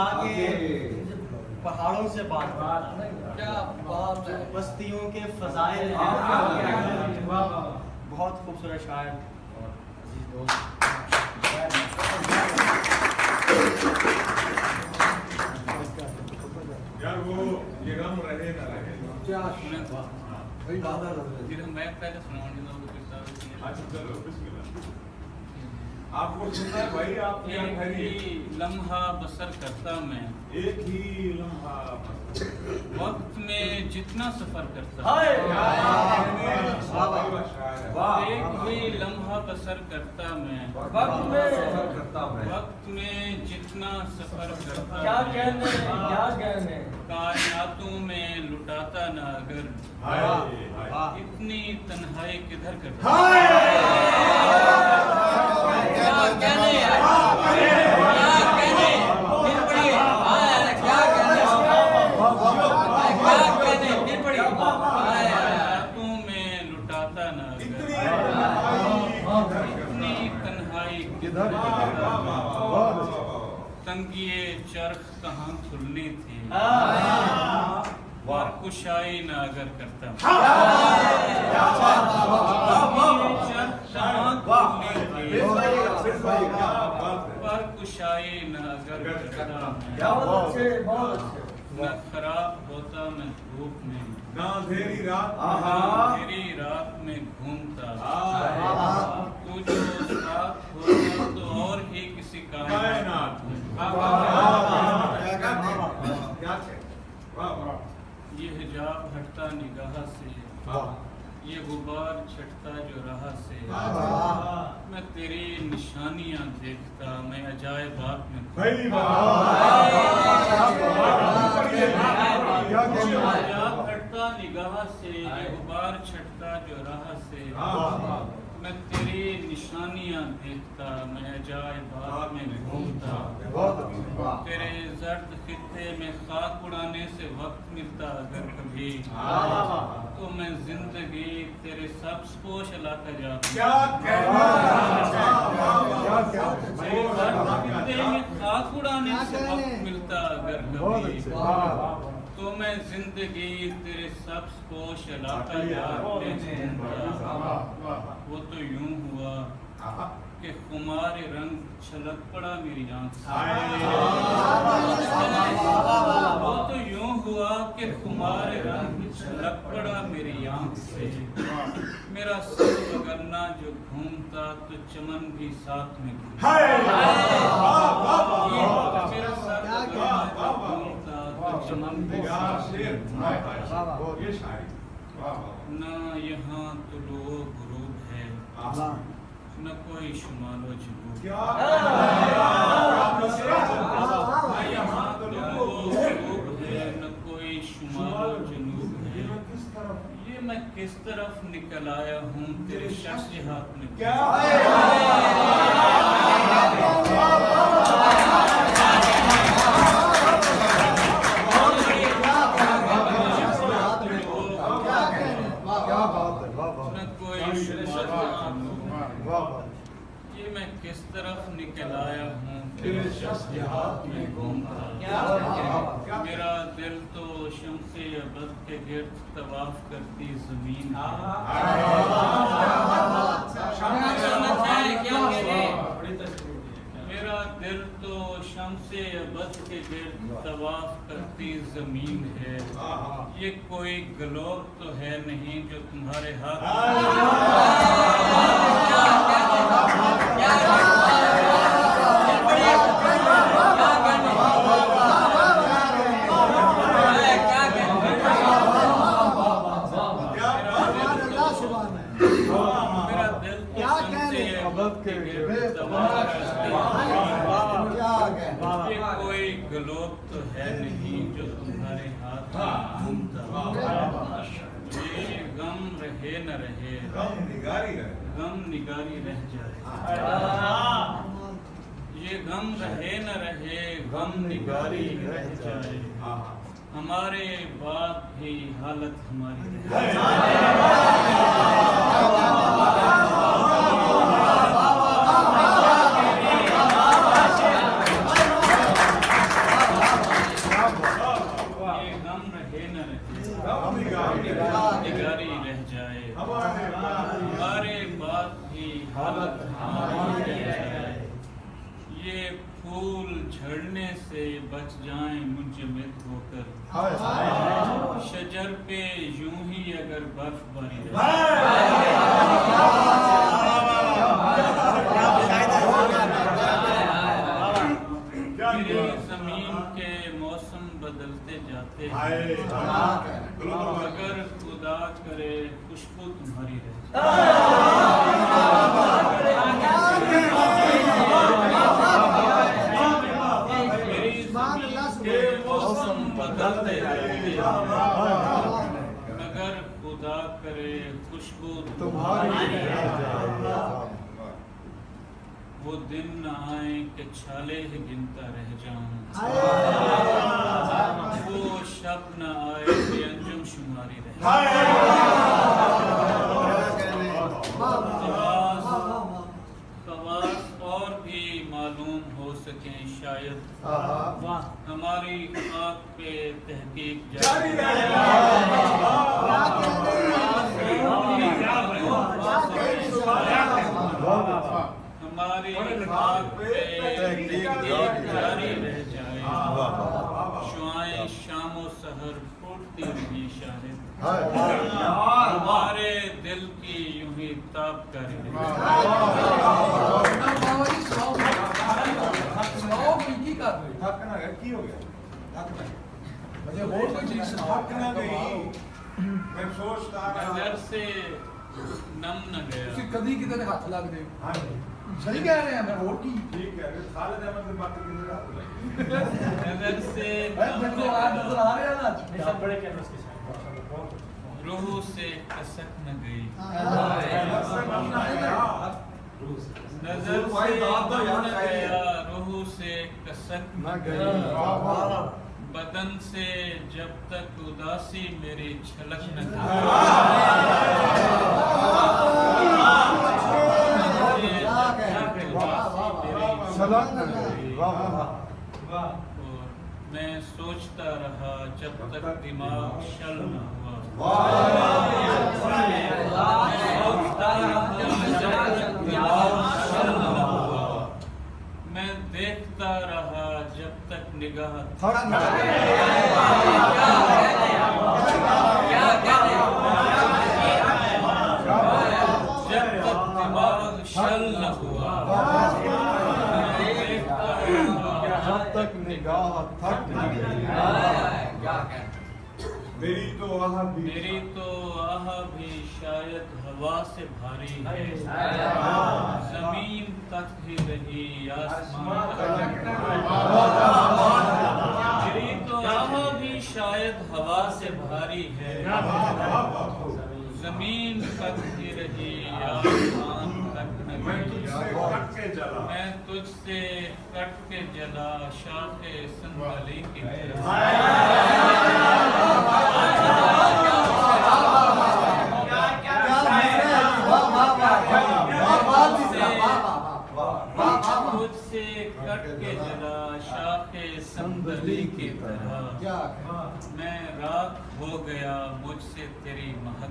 आगे पहाड़ों से बात क्या बात है। बस्तियों के फजाइल हैं। बहुत खूबसूरत शायर और अजीज दोस्त। यार वो ये गम रहे ना रहे क्या सुने फिर मैं पहले सुनाऊंगी तो अच्छा चलो बिस्मिल्लाह आपको सुनना है भाई आप क्या एक खरी ही लम्हा बसर करता मैं, एक ही लम्हा वक्त में जितना सफर करता हाय एक ही लम्हा बसर करता मैं, वक्त में वक्त में जितना सफर करता क्या मैं, कहने क्या कहने। कायनातों में लुटाता ना अगर हाय इतनी तन्हाई किधर करता। क्या कहने क्या कहने फिर पड़ी क्या कहने फिर पड़ी कायनातों में लुटाता ना अगर इतनी तन्हाई किधर करता। तंगिए चरख कहाँ खुलनी थी और कुशाई ना अगर करता। पर कुशाई न अगर करता न खराब होता मैं धूप में, ना अंधेरी रात मेरी रात में घूमता। तू जो साथ होता तो और ही किसी कायनात ये हिजाब हटता निगाह से, ये गुबार छटता जो राह से, मैं तेरी निशानियां देखता मैं अजायबात में हिजाब हटता निगाह से, ये गुबार छटता जो राह से, मैं तेरी निशानियां देखता मैं अजायबात में घूमता। तेरे जर्द खित्ते में खाक उड़ाने से वक्त मिलता अगर कभी तो मैं जिंदगी तेरे सब्ज़पोश इलाका जाता। तेरे जर्द खित्ते में खाक उड़ाने से वक्त मिलता अगर कभी तो मैं जिंदगी तेरे सब्ज़पोश इलाका जाते घूमता। वो तो यूं हुआ कि खुमार रंग छलक पड़ा मेरी आंख से। वो तो यूं हुआ कि खुमार रंग छलक पड़ा मेरी आंख से। मेरा सर वगरना जो घूमता तो चमन भी साथ में घूमता। मेरा सर वगरना जो घूमता तो चमन भी साथ में घूमता। ना यहाँ तुलो गुरूब है न कोई शुमालो जुनूब। न यहाँ तुलो गुरूब है न कोई शुमालो जुनूब है। ये मैं किस तरफ निकल आया हूँ तेरे शख्स हाथ में। ये मैं किस तरफ निकल आया हूँ तेरे शख्स हाथ में घूमता। मेरा दिल तो शम्से अबद के गिर्द तवाफ करती जमीन है। मेरा दिल तो शम्से अबद के गिर्द तवाफ करती जमीन है। ये कोई गलोब तो है नहीं जो तुम्हारे हाथ कोई गलोब तो है नहीं जो तुम्हारे हाथ में घूमता। ये गम रहे न रहे गम निगारी रह जाए। ये गम रहे न रहे गम निगारी रह जाए। हमारे बाद भी हालत हमारी रह जाए। न रहे, हम निगारी निगारी रह जाए, हमारे बाद भी हालत हमारी रह जाए। ये फूल झड़ने से बच जाएं मुंजमद होकर, शजर पे यूं ही अगर बर्फबारी मेरी जमीन के मौसम बदलते जाते हैं, अगर खुदा करे खुशबू तुम्हारी मेरी जमीन के मौसम बदलते रहते हैं, मगर खुदा करे खुशबू तुम्हारी वो दिन न आए कि छाले ही गिनता रह जाऊं, वो शब न आए कि अंजुम शुमारी रह खवास और भी मालूम हो सके शायद, हमारी खाक पे तहकीक जारी हमारी खाक पे तहकीक जारी रह जाए, शुआएं शामो सहर फूटती रही शायद, हमारे दिल की यूं ही ताप करी नजर से नम न गया, कदी कितने हाथ लग दे सही कह रहे हैं मैं वोट की ठीक है खालिद अहमद से बात करने का नजर से देखो आज नजर आ रहे हैं ना सब बड़े कैमरे के साथ रूह से कसक न गई, नजर से नम न गया, रूह से कसक न गई, बदन से जब तक उदासी मेरी छलक न गई, और मैं सोचता रहा जब तक दिमाग शल न हुआ, मैं देखता रहा जब तक निगाह जब तक दिमाग शल न हुआ, जब तक निगाह थक न गई। मेरी तो आह भी शायद हवा से भारी है, जमीन तक ही रही आसमान तक। मेरी तो आह भी शायद हवा से भारी है, जमीन तक ही रही आसमान तक न गई। मैं तुझसे कट के जला शाखे संभली की तरह, तुझसे कट के जला शाखे संभली की तरह, मैं राख हो गया मुझसे तेरी महक।